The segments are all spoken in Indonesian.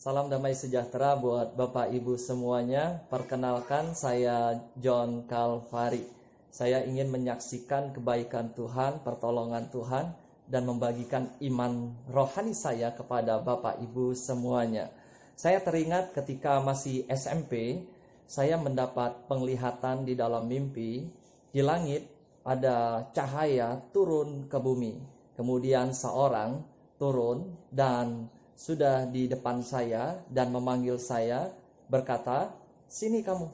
Salam damai sejahtera buat Bapak Ibu semuanya. Perkenalkan, saya John Calvary. Saya ingin menyaksikan kebaikan Tuhan, pertolongan Tuhan, dan membagikan iman rohani saya kepada Bapak Ibu semuanya. Saya teringat ketika masih SMP, saya mendapat penglihatan di dalam mimpi. Di langit ada cahaya turun ke bumi. Kemudian seorang turun dan sudah di depan saya dan memanggil saya, berkata, "Sini kamu."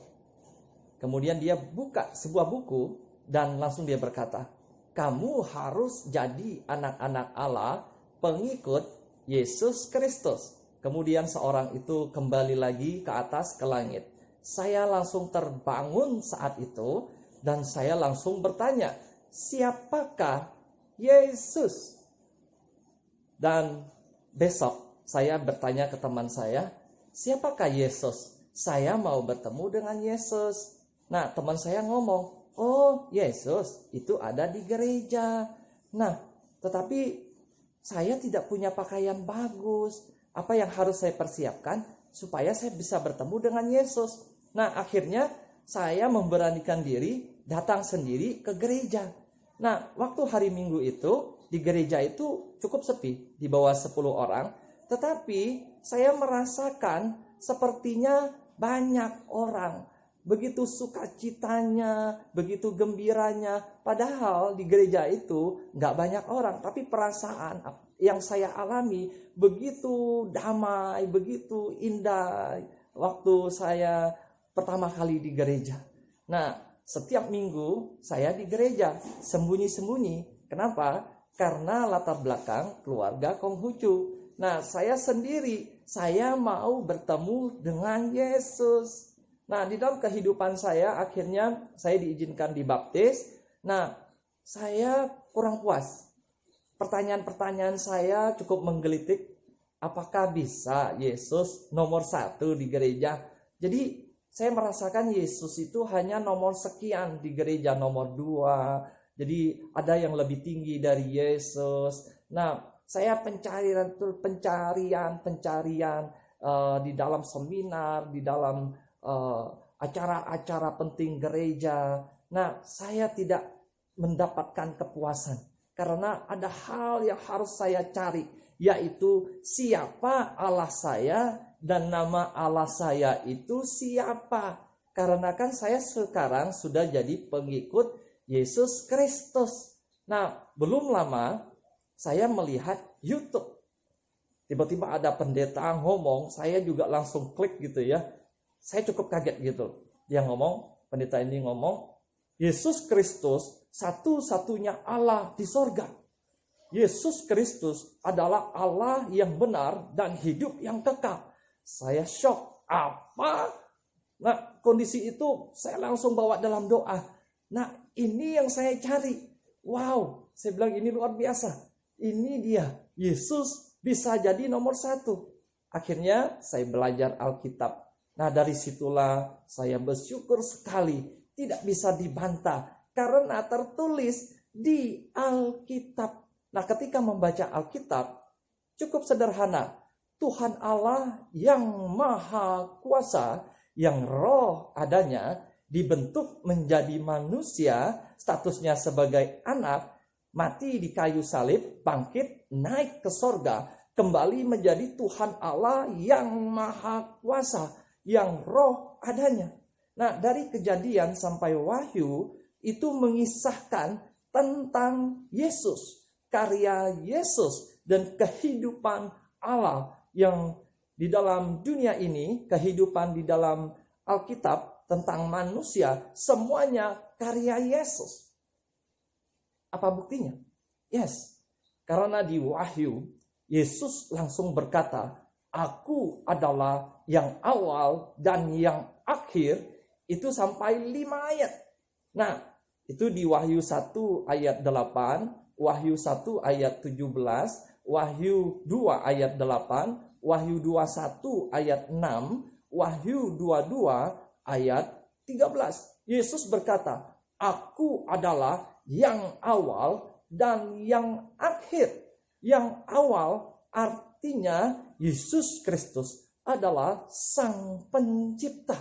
Kemudian dia buka sebuah buku dan langsung dia berkata, "Kamu harus jadi anak-anak Allah, pengikut Yesus Kristus." Kemudian seorang itu kembali lagi ke atas ke langit. Saya langsung terbangun saat itu dan saya langsung bertanya, "Siapakah Yesus?" Dan besok saya bertanya ke teman saya, "Siapakah Yesus? Saya mau bertemu dengan Yesus." Nah, teman saya ngomong, "Oh, Yesus itu ada di gereja." Nah, tetapi saya tidak punya pakaian bagus. Apa yang harus saya persiapkan supaya saya bisa bertemu dengan Yesus? Nah, akhirnya saya memberanikan diri datang sendiri ke gereja. Nah, waktu hari Minggu itu di gereja itu cukup sepi, di bawah 10 orang. Tetapi saya merasakan sepertinya banyak orang. Begitu sukacitanya, begitu gembiranya. Padahal di gereja itu gak banyak orang. Tapi perasaan yang saya alami begitu damai, begitu indah. Waktu saya pertama kali di gereja. Nah, setiap minggu saya di gereja, sembunyi-sembunyi. Kenapa? Karena latar belakang keluarga Konghucu. Nah, saya sendiri, saya mau bertemu dengan Yesus. Nah, di dalam kehidupan saya, akhirnya saya diizinkan dibaptis. Nah, saya kurang puas. Pertanyaan-pertanyaan saya cukup menggelitik. Apakah bisa Yesus nomor 1 di gereja? Jadi, saya merasakan Yesus itu hanya nomor sekian di gereja, nomor 2. Jadi, ada yang lebih tinggi dari Yesus. Nah, saya pencarian di dalam seminar, di dalam acara-acara penting gereja. Nah, saya tidak mendapatkan kepuasan karena ada hal yang harus saya cari, yaitu siapa Allah saya dan nama Allah saya itu siapa. Karena kan saya sekarang sudah jadi pengikut Yesus Kristus. Nah, belum lama saya melihat YouTube. Tiba-tiba ada pendeta ngomong, saya juga langsung klik gitu ya. Saya cukup kaget gitu. Dia ngomong, pendeta ini ngomong, Yesus Kristus satu-satunya Allah di sorga. Yesus Kristus adalah Allah yang benar dan hidup yang kekal. Saya shock. Apa? Nah, kondisi itu saya langsung bawa dalam doa. Nah, ini yang saya cari. Wow, saya bilang ini luar biasa. Ini dia, Yesus bisa jadi nomor 1. Akhirnya saya belajar Alkitab. Nah, dari situlah saya bersyukur sekali. Tidak bisa dibantah. Karena tertulis di Alkitab. Nah, ketika membaca Alkitab, cukup sederhana. Tuhan Allah yang maha kuasa, yang roh adanya, dibentuk menjadi manusia, statusnya sebagai anak, mati di kayu salib, bangkit, naik ke sorga, kembali menjadi Tuhan Allah yang maha kuasa, yang roh adanya. Nah, dari Kejadian sampai Wahyu, itu mengisahkan tentang Yesus, karya Yesus, dan kehidupan Allah yang di dalam dunia ini, kehidupan di dalam Alkitab tentang manusia, semuanya karya Yesus. Apa buktinya? Yes. Karena di Wahyu, Yesus langsung berkata, "Aku adalah yang awal dan yang akhir." Itu sampai 5 ayat. Nah, itu di Wahyu 1 ayat 8, Wahyu 1 ayat 17, Wahyu 2 ayat 8, Wahyu 21 ayat 6, Wahyu 22 ayat 13. Yesus berkata, "Aku adalah yang awal dan yang akhir." Yang awal artinya Yesus Kristus adalah Sang Pencipta.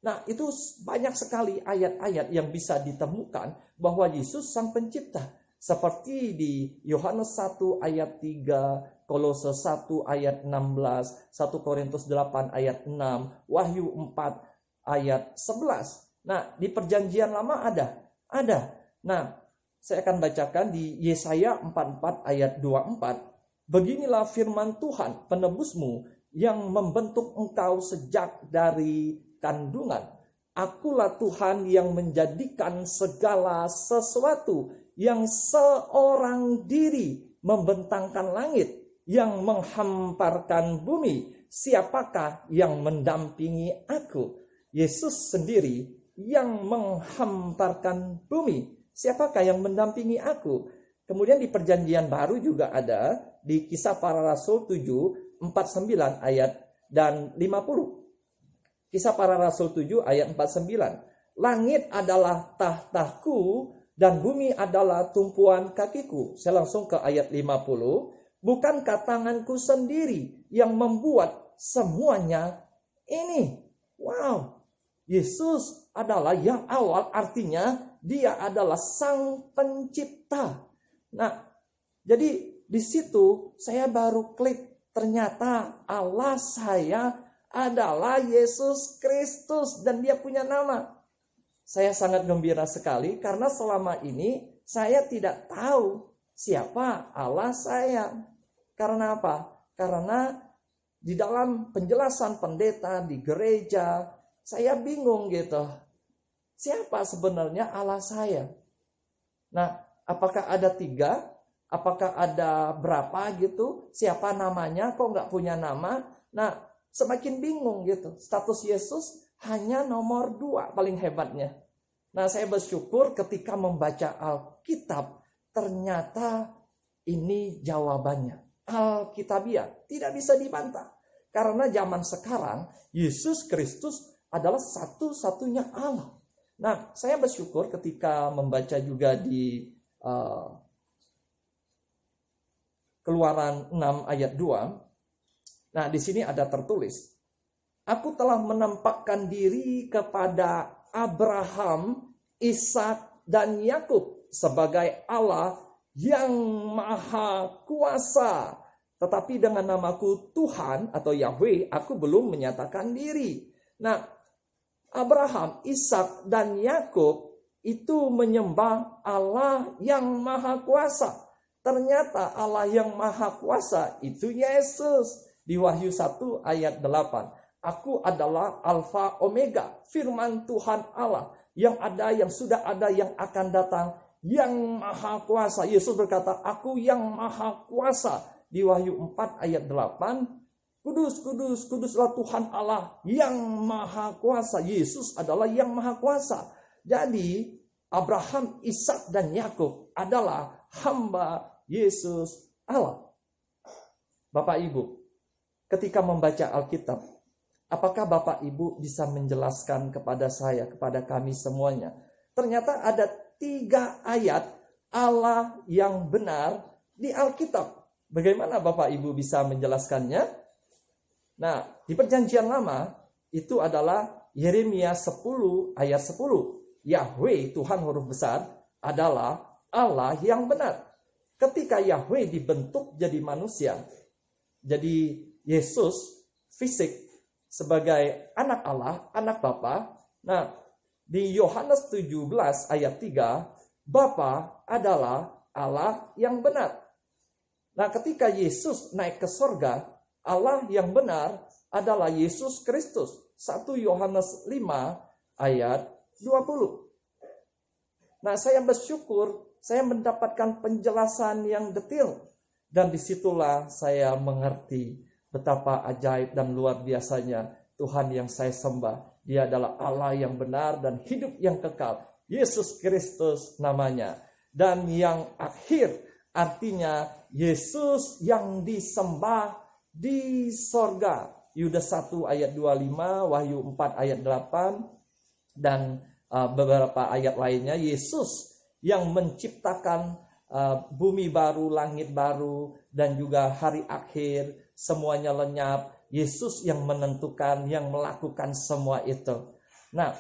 Nah, itu banyak sekali ayat-ayat yang bisa ditemukan bahwa Yesus Sang Pencipta. Seperti di Yohanes 1 ayat 3, Kolose 1 ayat 16, 1 Korintus 8 ayat 6, Wahyu 4 ayat 11. Nah, di Perjanjian Lama ada. Nah, saya akan bacakan di Yesaya 44 ayat 24. Beginilah firman Tuhan penebusmu yang membentuk engkau sejak dari kandungan. Akulah Tuhan yang menjadikan segala sesuatu, yang seorang diri membentangkan langit, yang menghamparkan bumi. Siapakah yang mendampingi aku? Yesus sendiri yang menghamparkan bumi. Siapakah yang mendampingi aku? Kemudian di Perjanjian Baru juga ada di Kisah Para Rasul 7, 49 ayat dan 50. Kisah Para Rasul 7 ayat 49. Langit adalah tahtaku dan bumi adalah tumpuan kakiku. Saya langsung ke ayat 50. Bukankah tanganku sendiri yang membuat semuanya ini? Wow. Yesus adalah yang awal, artinya dia adalah Sang Pencipta. Nah, jadi di situ saya baru klik, ternyata Allah saya adalah Yesus Kristus dan dia punya nama. Saya sangat gembira sekali karena selama ini saya tidak tahu siapa Allah saya. Karena apa? Karena di dalam penjelasan pendeta di gereja, saya bingung gitu. Siapa sebenarnya Allah saya? Nah, apakah ada 3? Apakah ada berapa gitu? Siapa namanya? Kok nggak punya nama? Nah, semakin bingung gitu. Status Yesus hanya nomor 2 paling hebatnya. Nah, saya bersyukur ketika membaca Alkitab, ternyata ini jawabannya. Alkitabiah, tidak bisa dibantah. Karena zaman sekarang, Yesus Kristus adalah satu-satunya Allah. Nah, saya bersyukur ketika membaca juga di Keluaran 6 ayat 2. Nah, di sini ada tertulis, aku telah menampakkan diri kepada Abraham, Ishak, dan Yakub sebagai Allah yang Maha Kuasa. Tetapi dengan namaku Tuhan atau Yahweh, aku belum menyatakan diri. Nah, Abraham, Ishak, dan Yakub itu menyembah Allah yang Maha Kuasa. Ternyata Allah yang Maha Kuasa itu Yesus. Di Wahyu 1 ayat 8. Aku adalah Alfa Omega, firman Tuhan Allah. Yang ada, yang sudah ada, yang akan datang, yang Maha Kuasa. Yesus berkata, aku yang Maha Kuasa. Di Wahyu 4 ayat 8. Kudus, kudus, kuduslah Tuhan Allah yang Maha Kuasa. Yesus adalah yang Maha Kuasa. Jadi Abraham, Ishak, dan Yakub adalah hamba Yesus Allah. Bapak Ibu, ketika membaca Alkitab, apakah Bapak Ibu bisa menjelaskan kepada saya, kepada kami semuanya? Ternyata ada 3 ayat Allah yang benar di Alkitab. Bagaimana Bapak Ibu bisa menjelaskannya? Nah, di Perjanjian Lama itu adalah Yeremia 10 ayat 10. Yahweh, Tuhan huruf besar, adalah Allah yang benar. Ketika Yahweh dibentuk jadi manusia, jadi Yesus fisik sebagai anak Allah, anak Bapa. Nah, di Yohanes 17 ayat 3, Bapa adalah Allah yang benar. Nah, ketika Yesus naik ke sorga, Allah yang benar adalah Yesus Kristus. 1 Yohanes 5 ayat 20. Nah, saya bersyukur saya mendapatkan penjelasan yang detail. Dan disitulah saya mengerti betapa ajaib dan luar biasanya Tuhan yang saya sembah. Dia adalah Allah yang benar dan hidup yang kekal. Yesus Kristus namanya. Dan yang akhir artinya Yesus yang disembah di sorga. Yudas 1 ayat 25, Wahyu 4 ayat 8, dan beberapa ayat lainnya. Yesus yang menciptakan bumi baru, langit baru, dan juga hari akhir, semuanya lenyap, Yesus yang menentukan, yang melakukan semua itu. Nah,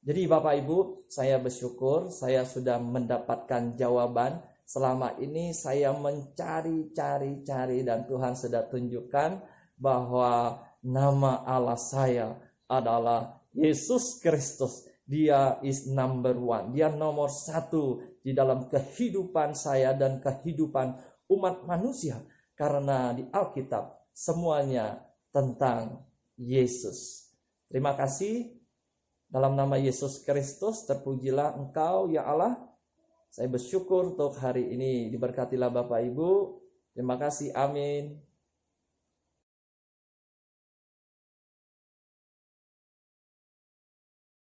jadi Bapak Ibu, saya bersyukur saya sudah mendapatkan jawaban. Selama ini saya mencari-cari dan Tuhan sudah tunjukkan bahwa nama Allah saya adalah Yesus Kristus. Dia is number one. Dia nomor satu di dalam kehidupan saya dan kehidupan umat manusia. Karena di Alkitab semuanya tentang Yesus. Terima kasih. Dalam nama Yesus Kristus, terpujilah Engkau ya Allah. Saya bersyukur untuk hari ini. Diberkatilah Bapak Ibu. Terima kasih. Amin.